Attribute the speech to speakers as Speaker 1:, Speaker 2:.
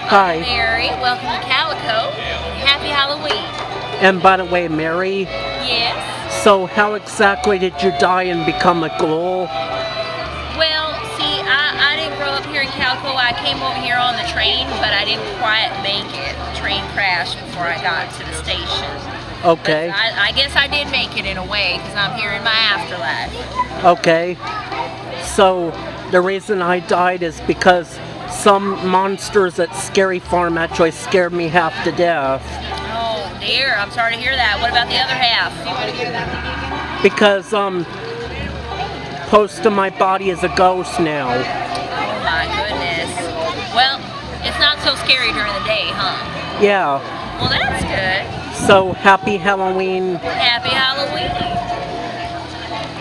Speaker 1: Hi.
Speaker 2: Mary. Welcome to Calico. Happy Halloween.
Speaker 1: And by the way, Mary,
Speaker 2: Yes.
Speaker 1: so how exactly did you die and become a ghoul?
Speaker 2: Well, see, I didn't grow up here in Calico. I came over here on the train, but I didn't quite make it. The train crashed before I got to the station.
Speaker 1: Okay.
Speaker 2: But I guess I did make it in a way because I'm here in my afterlife.
Speaker 1: Okay. So the reason I died is because some monsters at Scary Farm actually scared me half to death.
Speaker 2: Oh dear, I'm sorry to hear that. What about the other half?
Speaker 1: Because most of my body is a ghost now.
Speaker 2: Oh my goodness. Well, it's not so scary during the day, huh?
Speaker 1: Yeah.
Speaker 2: Well, that's good.
Speaker 1: So happy Halloween.
Speaker 2: Happy Halloween.